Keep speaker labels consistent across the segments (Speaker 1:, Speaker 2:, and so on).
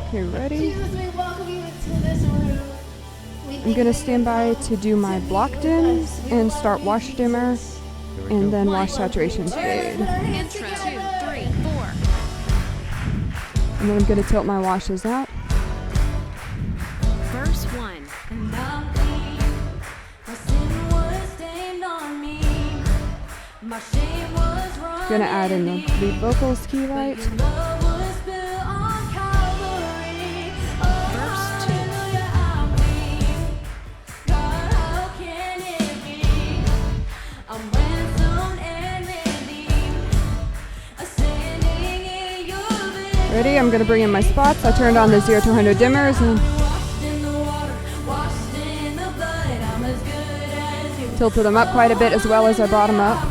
Speaker 1: Okay, ready? I'm gonna stand by to do my block dims and start wash dimmer and then wash saturation fade.
Speaker 2: Intro 2, 3, 4.
Speaker 1: And then I'm gonna tilt my washes out.
Speaker 2: Verse 1.
Speaker 1: Gonna add in the lead vocals key light.
Speaker 2: Verse 2.
Speaker 1: Ready? I'm gonna bring in my spots. I turned on the 0 to 100 dimmers and tilted them up quite a bit as well as I brought them up.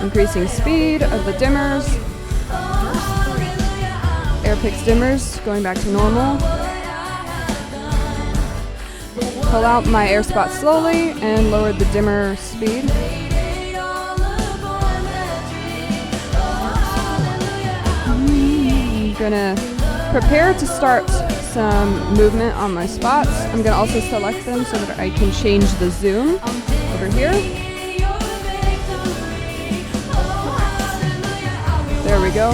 Speaker 1: Increasing speed of the dimmers. Air picks dimmers, going back to normal. Pull out my air spot slowly and lower the dimmer speed. I'm gonna prepare to start some movement on my spots. I'm gonna also select them so that I can change the zoom over here. There we go.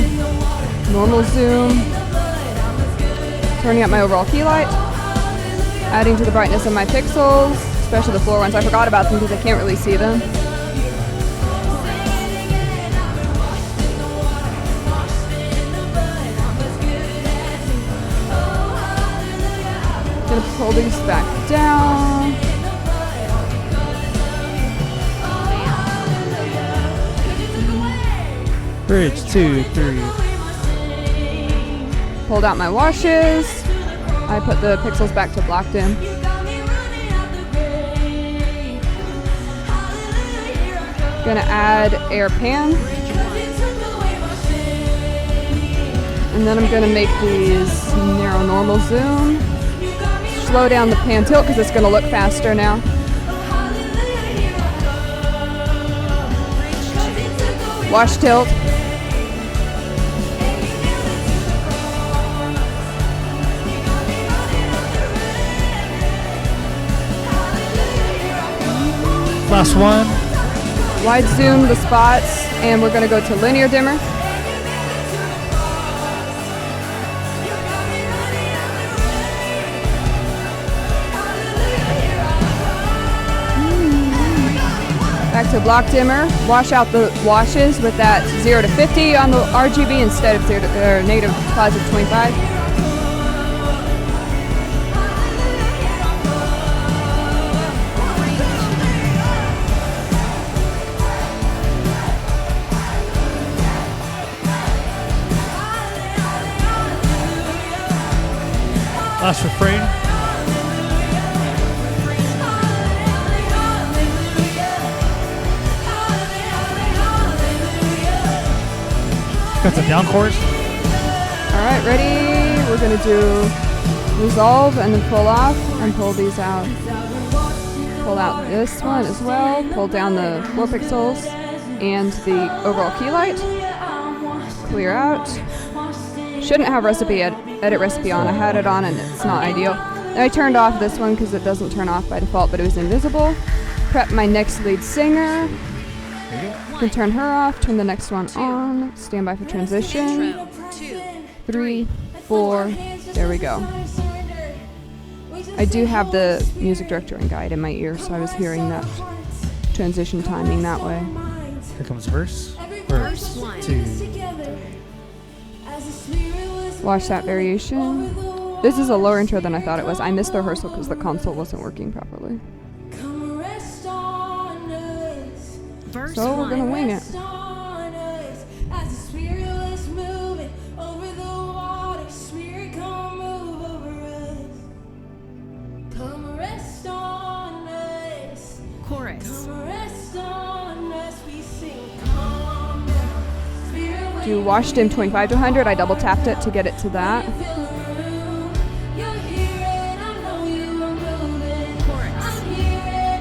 Speaker 1: Normal zoom. Turning up my overall key light. Adding to the brightness of my pixels, especially the floor ones. I forgot about them because I can't really see them. Gonna pull these back down.
Speaker 3: Bridge 2, 3.
Speaker 1: Pulled out my washes. I put the pixels back to block dim. Gonna add air pan. And then I'm gonna make these narrow normal zoom. Slow down the pan tilt because it's gonna look faster now. Wash tilt.
Speaker 3: Last one.
Speaker 1: Wide zoom the spots, and we're gonna go to linear dimmer. Back to block dimmer. Wash out the washes with that 0 to 50 on the RGB instead of negative positive 25.
Speaker 3: Last refrain. Got some down chorus.
Speaker 1: All right, ready? We're gonna do resolve and then pull off and pull these out. Pull out this one as well. Pull down the floor pixels and the overall key light. Clear out. Shouldn't have edit recipe on. I had it on and it's not ideal. I turned off this one because it doesn't turn off by default, but it was invisible. Prep my next lead singer. Can turn her off, turn the next one on. Stand by for transition. 3, 4, there we go. I do have the music director and guide in my ear, so I was hearing that transition timing that way.
Speaker 3: Here comes verse. Verse 2.
Speaker 1: Watch that variation. This is a lower intro than I thought it was. I missed the rehearsal because the console wasn't working properly.
Speaker 2: Verse
Speaker 1: So we're gonna
Speaker 2: 1.
Speaker 1: wing it.
Speaker 2: Chorus.
Speaker 1: Do wash dim 25 to 100. I double tapped it to get it to that.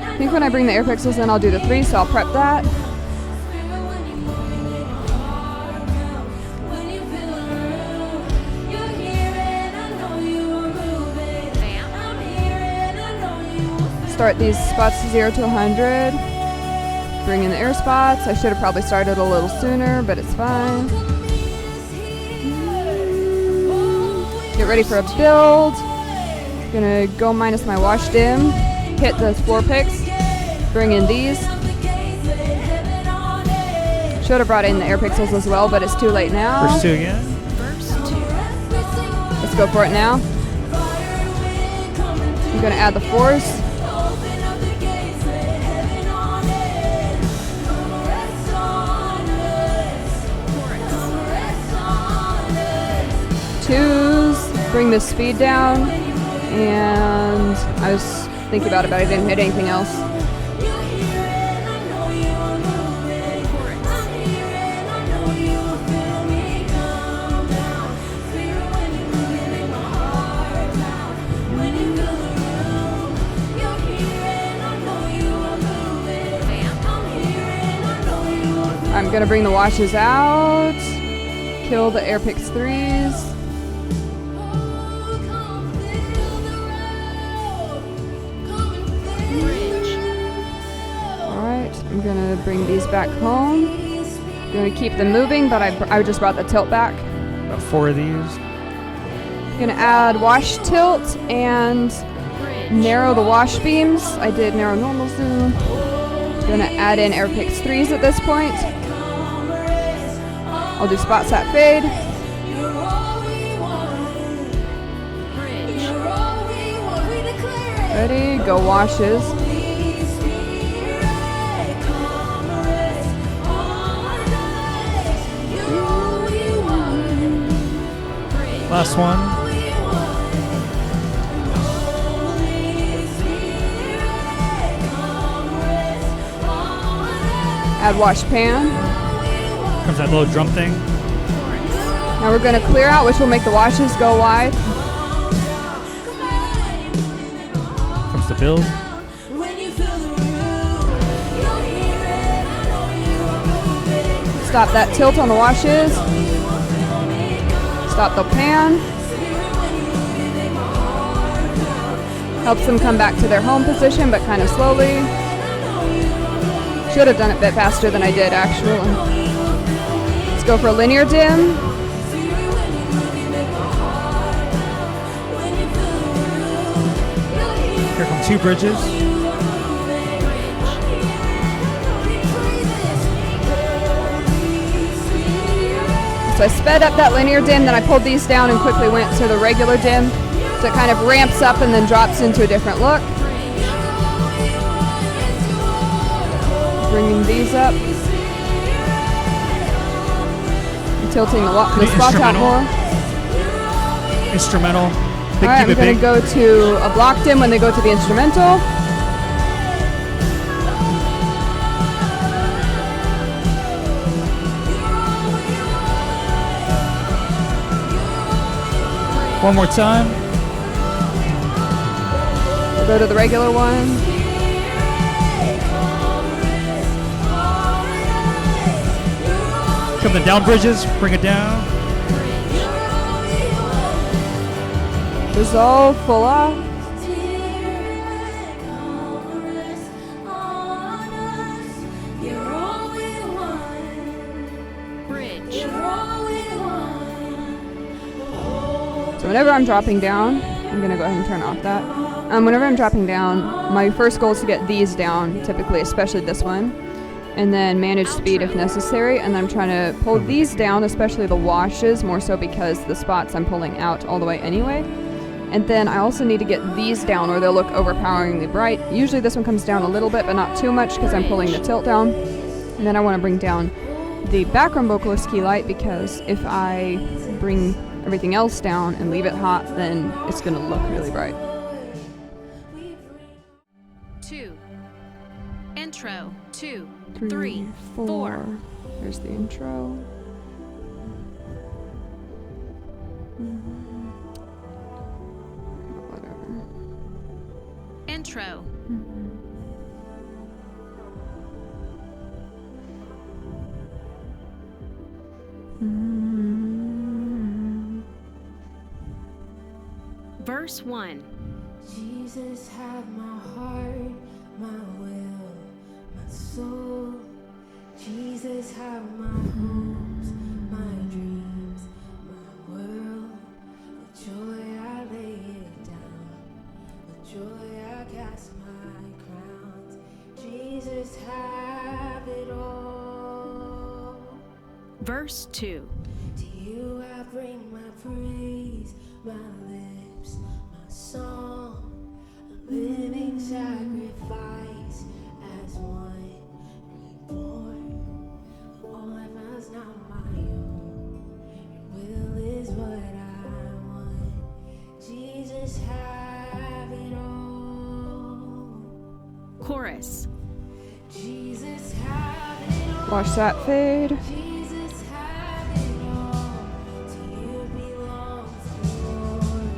Speaker 1: I think when I bring the air pixels in, I'll do the 3, so I'll prep that. start these spots 0 to 100. Bring in the air spots. I should have probably started a little sooner, but it's fine. Get ready for a build. Gonna go minus my wash dim. Hit the floor picks. Bring in these. Should have brought in the air pixels as well, but it's too late now.
Speaker 3: Verse 2 again.
Speaker 2: Verse 2.
Speaker 1: Let's go for it now. I'm gonna add the force. Twos, bring the speed down, and I was thinking about it, but I didn't hit anything else. I'm gonna bring the washes out, kill the air picks 3s. I'm gonna bring these back home. I'm gonna keep them moving, but I just brought the tilt back.
Speaker 3: About 4 of these.
Speaker 1: Gonna add wash tilt and narrow the wash beams. I did narrow normal zoom. Gonna add in air picks 3s at this point. I'll do spot sat fade. Ready, go washes.
Speaker 3: Last one.
Speaker 1: Add wash pan.
Speaker 3: Comes that little drum thing.
Speaker 1: Now we're going to clear out, which will make the washes go wide.
Speaker 3: Comes the build.
Speaker 1: Stop that tilt on the washes. Stop the pan. Helps them come back to their home position, but kind of slowly. Should have done it a bit faster than I did, actually. Let's go for a linear dim.
Speaker 3: Here come 2 bridges.
Speaker 1: So I sped up that linear dim, then I pulled these down and quickly went to the regular dim. So it kind of ramps up and then drops into a different look. Bringing these up. I'm tilting the spots out more.
Speaker 3: Instrumental.
Speaker 1: Alright, I'm going to go to a block dim when they go to the instrumental.
Speaker 3: One more time.
Speaker 1: We'll go to the regular one.
Speaker 3: Come the down bridges, bring it down.
Speaker 1: Resolve, full off.
Speaker 2: Bridge.
Speaker 1: So whenever I'm dropping down, I'm going to go ahead and turn off that. Whenever I'm dropping down, my first goal is to get these down, typically, especially this one, and then manage speed if necessary. And then I'm trying to pull these down, especially the washes, more so because the spots I'm pulling out all the way anyway. And then I also need to get these down or they'll look overpoweringly bright. Usually this one comes down a little bit, but not too much because I'm pulling the tilt down. And then I want to bring down the background vocalist key light because if I bring everything else down and leave it hot, then it's going to look really bright.
Speaker 2: 2. Intro. 2,
Speaker 1: 3,
Speaker 2: 3, 4.
Speaker 1: There's the intro. Whatever.
Speaker 2: Intro. Verse 1.
Speaker 4: Jesus, have my heart, my will, my soul. Jesus, have my hopes, my dreams, my world. With joy I lay it down. With joy I cast my crowns. Jesus, have it all.
Speaker 2: Verse 2.
Speaker 4: To you I bring my praise, my lips, my song, a living sacrifice as one reborn. All life is not my own. Your will is what I want. Jesus, have it all.
Speaker 2: Chorus.
Speaker 4: Jesus, have it all.
Speaker 1: Watch that fade.
Speaker 4: Jesus, have it all. To you belongs the glory,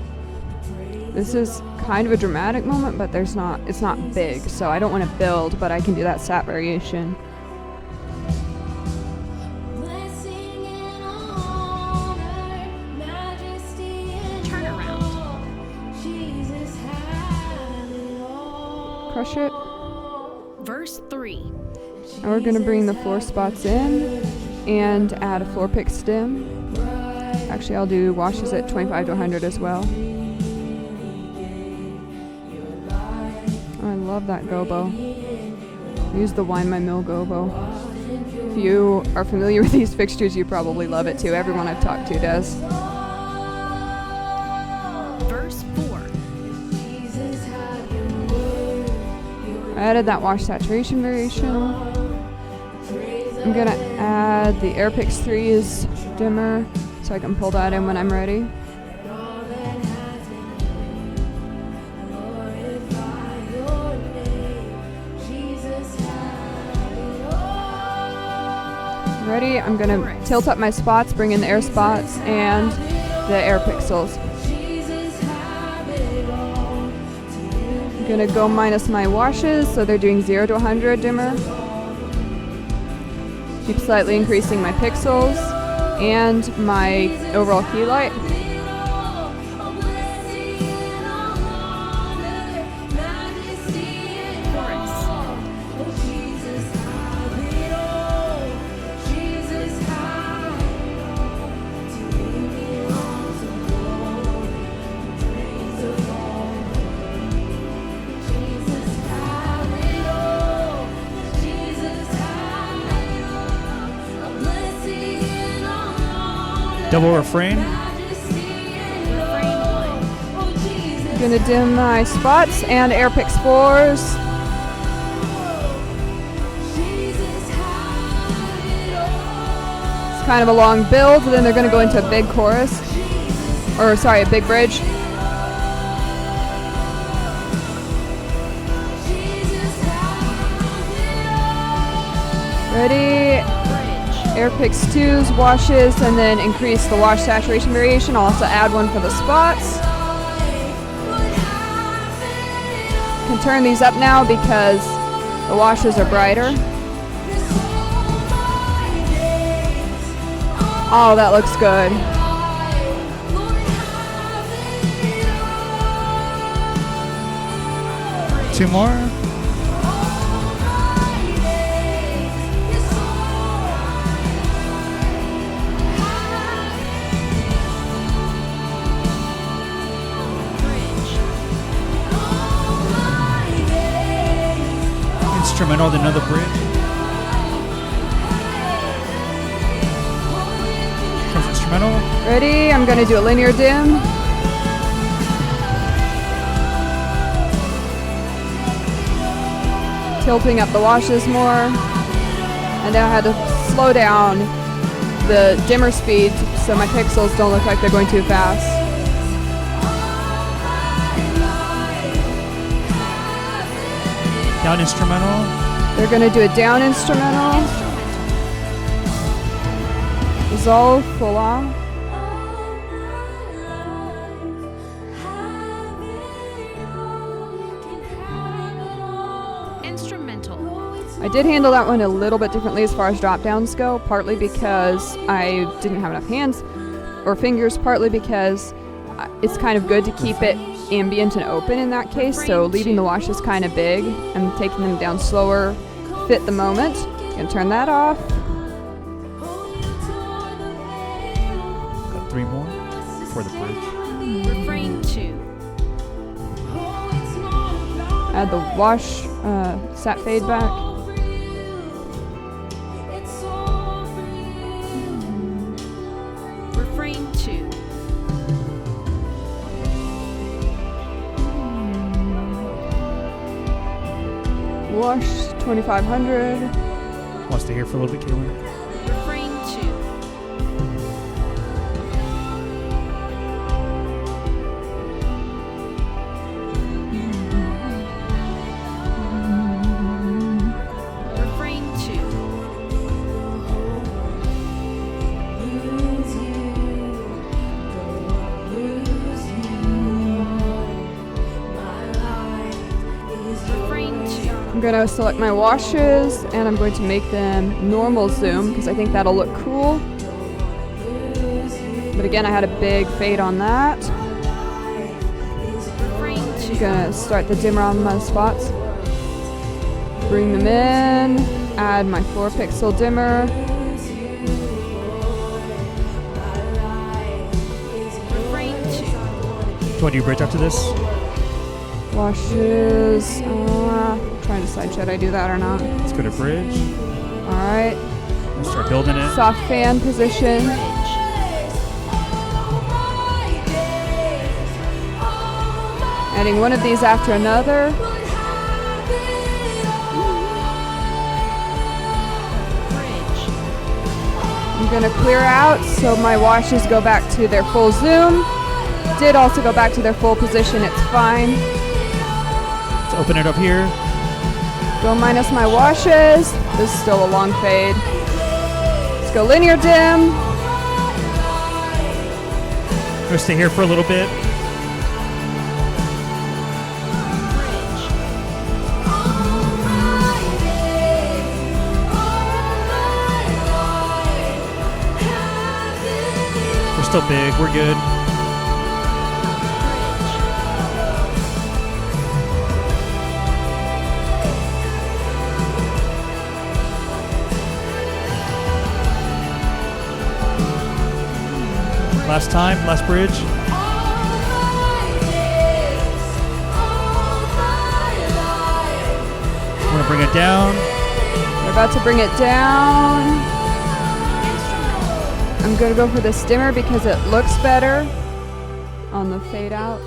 Speaker 4: the praise.
Speaker 1: This is kind of a dramatic moment, but it's not big, so I don't want to build, but I can do that sat variation.
Speaker 4: Blessing and honor, majesty and
Speaker 2: Turn around.
Speaker 4: all. Jesus, have it all.
Speaker 1: Crush it.
Speaker 2: Verse 3.
Speaker 1: And we're going to bring the floor spots in and add a floor pick stem. Actually, I'll do washes at 25 to 100 as well. I love that gobo. Use the Wind My Mill gobo. If you are familiar with these fixtures, you probably love it too. Everyone I've talked to does.
Speaker 2: Verse 4.
Speaker 1: I added that wash saturation variation. I'm gonna add the Air Pix 3's dimmer so I can pull that in when I'm ready. Ready? I'm gonna tilt up my spots, bring in the air spots and the air pixels. I'm gonna go minus my washes, so they're doing 0 to 100 dimmer. Keep slightly increasing my pixels and my overall key light.
Speaker 3: Double refrain.
Speaker 1: Gonna dim my spots and Air Pix 4s. It's kind of a long build, then they're gonna go into a big chorus. Or sorry, a big bridge. Ready? Air Pix 2s, washes, and then increase the wash saturation variation. I'll also add one for the spots. Can turn these up now because the washes are brighter. Oh, that looks good.
Speaker 3: Two more. Instrumental, then another bridge. Comes instrumental.
Speaker 1: Ready? I'm gonna do a linear dim. Tilting up the washes more. And now I had to slow down the dimmer speed so my pixels don't look like they're going too fast.
Speaker 3: Down instrumental.
Speaker 1: They're gonna do a down instrumental. Resolve, full off.
Speaker 2: Instrumental.
Speaker 1: I did handle that one a little bit differently as far as drop downs go, partly because I didn't have enough hands or fingers, partly because it's kind of good to keep it ambient and open in that case, so leaving the washes kind of big and taking them down slower fit the moment. Gonna turn that off.
Speaker 3: Got 3 more for the bridge.
Speaker 2: Refrain 2.
Speaker 1: Add the wash sat fade back.
Speaker 2: Refrain 2.
Speaker 1: Wash 2500.
Speaker 3: Wants to hear for a little bit, Caitlin.
Speaker 2: Refrain 2. Refrain 2. Refrain 2.
Speaker 1: I'm gonna select my washes and I'm going to make them normal zoom because I think that'll look cool. But again, I had a big fade on that.
Speaker 2: Refrain 2.
Speaker 1: I'm gonna start the dimmer on my spots. Bring them in, add my 4 pixel dimmer.
Speaker 2: Refrain 2.
Speaker 3: Do you want to do bridge after this?
Speaker 1: Washes, trying to decide should I do that or not.
Speaker 3: Let's go to bridge.
Speaker 1: Alright,
Speaker 3: Let's start building it.
Speaker 1: soft fan position. Adding one of these after another.
Speaker 2: Bridge.
Speaker 1: I'm gonna clear out so my washes go back to their full zoom. Did also go back to their full position, it's fine.
Speaker 3: Let's open it up here.
Speaker 1: Go minus my washes. This is still a long fade. Let's go linear dim.
Speaker 3: We'll stay here for a little bit. We're still big. We're good. Last time, last bridge. We're gonna bring it down.
Speaker 1: We're about to bring it down. I'm gonna go for this dimmer because it looks better on the fade out.